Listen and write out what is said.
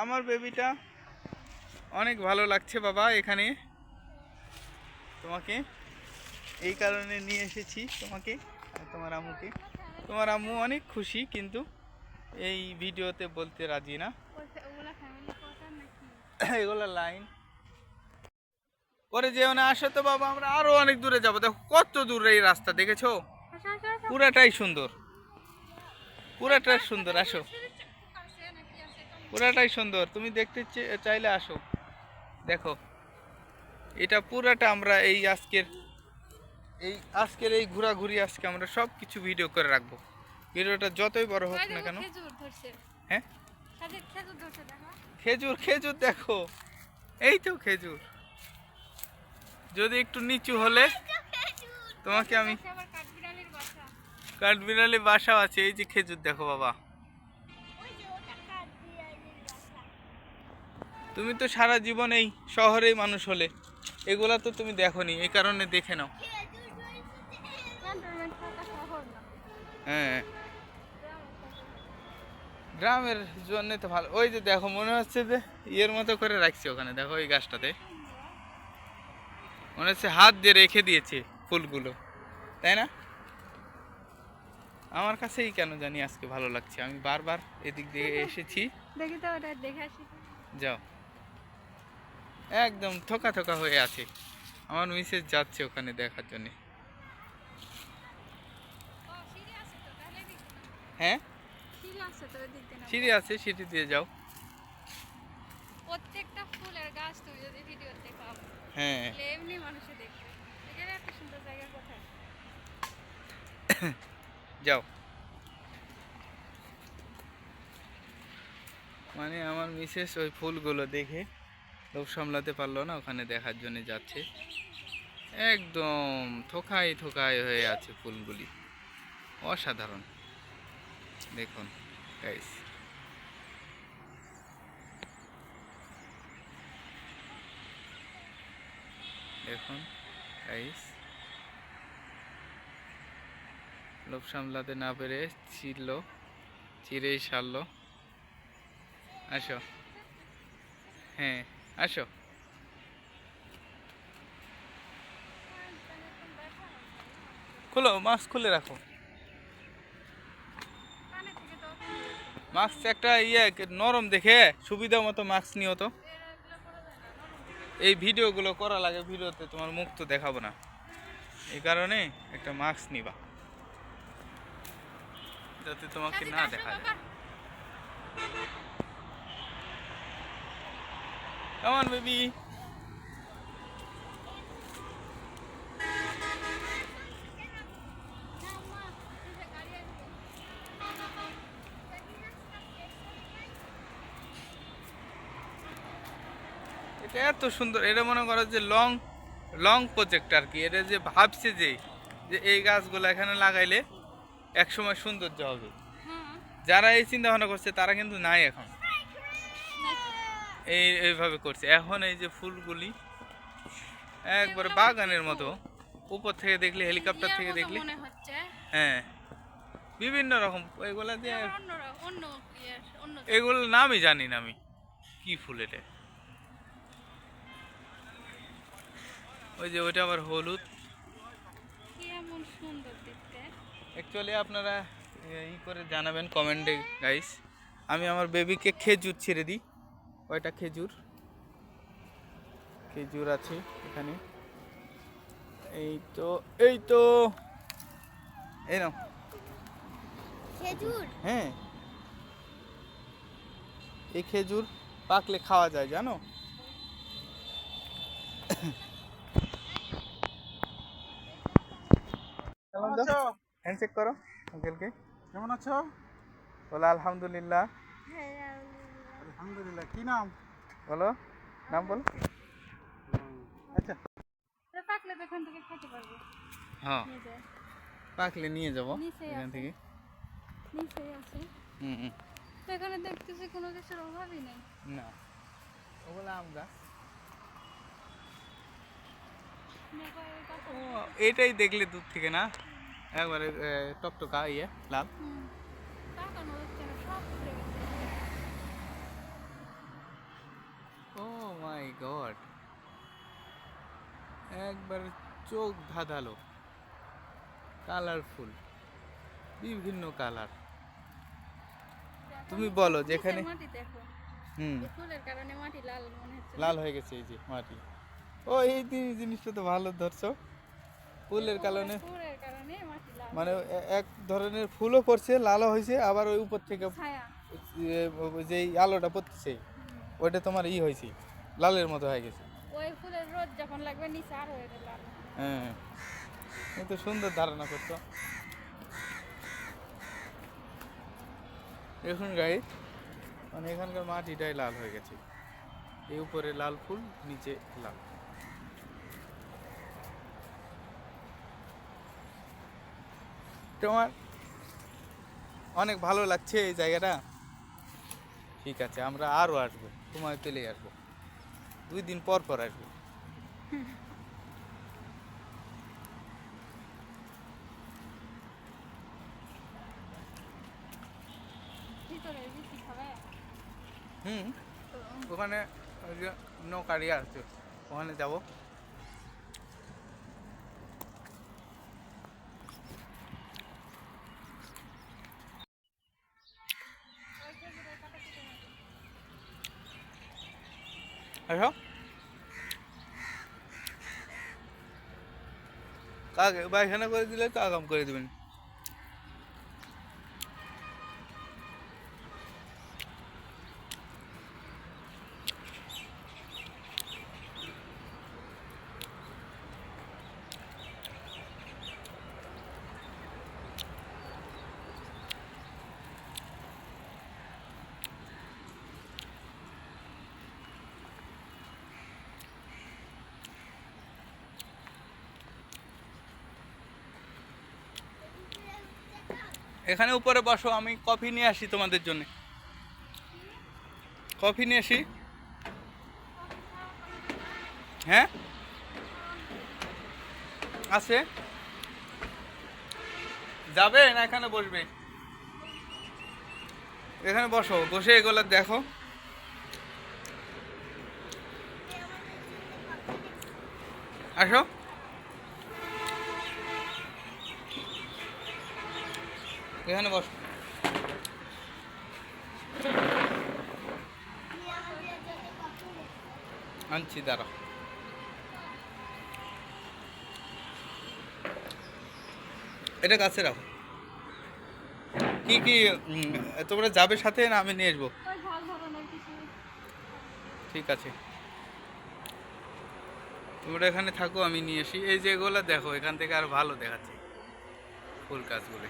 আমার বেবিটা অনেক ভালো লাগছে বাবা এখানে তোমাকে এই কারণে নিয়ে এসেছি তোমাকে আর তোমার আম্মুকে। তোমার আম্মু অনেক খুশি কিন্তু এই ভিডিওতে বলতে রাজি না। এগুলো লাইন পরে যেও না, আসো তো বাবা, আমরা আরো অনেক দূরে যাবো। দেখো কত দূর এই রাস্তা, দেখেছো? পুরাটাই সুন্দর, পুরাটাই সুন্দর। আসো, পুরাটাই সুন্দর, তুমি দেখতে চাইলে আসো। দেখো এটা পুরাটা আমরা এই আজকের এই ঘোরাঘুরি আজকে আমরা সব কিছু ভিডিও করে রাখবো। ভিডিওটা যতই বড় হোক না কেন। হ্যাঁ, খেজুর, খেজুর দেখো, এই তো খেজুর। যদি একটু নিচু হলে তোমাকে আমি, কাঠবিড়ালি বাসাও আছে। এই যে খেজুর দেখো বাবা, তুমি তো সারা জীবন এই শহরেই মানুষ হলে এগুলা তো তুমি দেখোনি, এই কারণে দেখে নাও। হ্যাঁ, গ্রামের জন্য তো ভালো। ওই যে দেখো, মনে হচ্ছে যে ইয়ের মতো করে রাখছে ওখানে, দেখো ওই গাছটাতে মনে হচ্ছে হাত দিয়ে রেখে দিয়েছে ফুলগুলো, তাই না? আমার কাছেই কেন জানি আজকে ভালো লাগছে, আমি বারবার এদিক দিয়ে এসেছি। দেখি তো ওটা দেখে আসি। যাও, একদম থোকা থোকা হয়ে আছে। আমার মিসেস যাচ্ছে ওখানে দেখার জন্য। হ্যাঁ, সিঁড়ি আছে, সিঁড়ি দিয়ে যাও। প্রত্যেকটা ফুলের গাছ তুমি যদি ভিডিওতে পাও, হ্যাঁ, এমনি মানুষে দেখবে এখানে এত সুন্দর জায়গা কোথায়? যাও। মানে আমার মিসেস ওই ফুলগুলো দেখে লোভ সামলাতে পারলো না, ওখানে দেখার জন্য যাচ্ছে। একদম থোকায় থোকায় হয়ে আছে ফুলগুলি, অসাধারণ। দেখুন গাইস, দেখুন গাইস, লোভ সামলাতে না পেরে চিরেই সারলো। আসো, হ্যাঁ আসো। খুলো, মাস্ক খুলে রাখো। মাস্ক একটা নরম দেখে সুবিধা মতো মাস্ক নিও তো। এই ভিডিওগুলো করা লাগে, ভিডিওতে তোমার মুখ তো দেখাবো না, এই কারণে একটা মাস্ক নিবা যাতে তোমাকে না দেখা যায়। Come on, baby. এটা এত সুন্দর, এটা মনে করো যে লং লং প্রজেক্ট আর কি। এটা যে ভাবছে যে এই গাছগুলো এখানে লাগাইলে একসময় সৌন্দর্য হবে, যারা এই চিন্তা ভাবনা করছে তারা কিন্তু নাই এখন। এইভাবে করছে এখন। এই যে ফুলগুলি একবারে বাগানের মতো, উপর থেকে দেখলে, হেলিকপ্টার থেকে দেখলে, হ্যাঁ বিভিন্ন রকম। এগুলা যে এগুলোর নামই জানি না আমি, কি ফুল এটা। ওই যে ওইটা আবার হলুদ। অ্যাকচুয়ালি আপনারা করে জানাবেন কমেন্টে গাইস। আমি আমার বেবিকে খেজুর ছেড়ে দিই। কয়টা খেজুর আছে এখানে। এই তো এই নাও খেজুর। হ্যাঁ, এই খেজুর পাকলে খাওয়া যায়, জানো? হ্যান্ডশেক করো আঙ্কেলকে। কেমন আছো? বলো আলহামদুলিল্লাহ। আলহামদুলিল্লাহ। কি নাম? বলো, নাম বলো। আচ্ছা, পাকলে তো এখান থেকে খেতে পারবো। হ্যাঁ, পাকলে নিয়ে যাবো এখান থেকে। নিচে আছে। তো এখানে দেখতেছি কোনো কিছুর অভাবই নেই। না, ওগুলো আম গাছ। এটাই দেখলে দূর থেকে না একবারে টকটকা লাল। একবার চোখ ধাঁধালো, কালারফুল, বিভিন্ন কালার। তুমি বলো যেখানে নিচের মাটি দেখো, হুম এই ফুলের কারণে মাটি লাল মনে হচ্ছে। লাল হয়ে গেছে এই যে মাটি। ও এই জিনিসটা তো ভালো ধরছো, ফুলের কারণে, ফুলের কারণে মাটি লাল মানে হয়ে গেছে। এক ধরনের ফুলও পড়ছে, লালও হয়েছে, আবার ওই উপর থেকে ছায়া। যে আলোটা পড়ছে ওইটা তোমার হয়েছে, লালের মতো হয়ে গেছে। ওই ফুলের রোদ যখন লাগবে নিচে আর হয়ে লাল। হ্যাঁ, এই তো সুন্দর ধারণা করছো। এখন গাই মানে এখানকার মাটিটাই লাল হয়ে গেছে, এই উপরে লাল ফুল, নিচে লাল। তোমার অনেক ভালো লাগছে এই জায়গাটা। ঠিক আছে, আমরা আরও আসবো, সময় পেলেই আসবো, 2 দিন পর পর আসবো। ভিতরে বেশি খাবে। হুম, ওখানে ওই যে নৌকারিয়া আছে, ওখানে যাবো। আসো, কাকে পায়খানা করে দিলে তা কাম করে দেবেন। এখানে উপরে বসো, আমি কফি নিয়ে আসি তোমাদের জন্য। কফি নিয়ে আসি। হ্যাঁ আছে, যাবে না এখানে বসবে? এখানে বসো, বসে এগুলো দেখো। আসো, এখানে বসো। আনছি, দাঁড়া। এটা কাছে রাখো। কি কি তোমরা যাবে সাথে, না আমি নিয়ে আসবো? ওই ঝাল ধরনের কিছু। ঠিক আছে, তোমরা এখানে থাকো, আমি নিয়ে আসি। এই যে এগুলো দেখো, এখান থেকে আর ভালো দেখাচ্ছে ফুল গাছগুলো।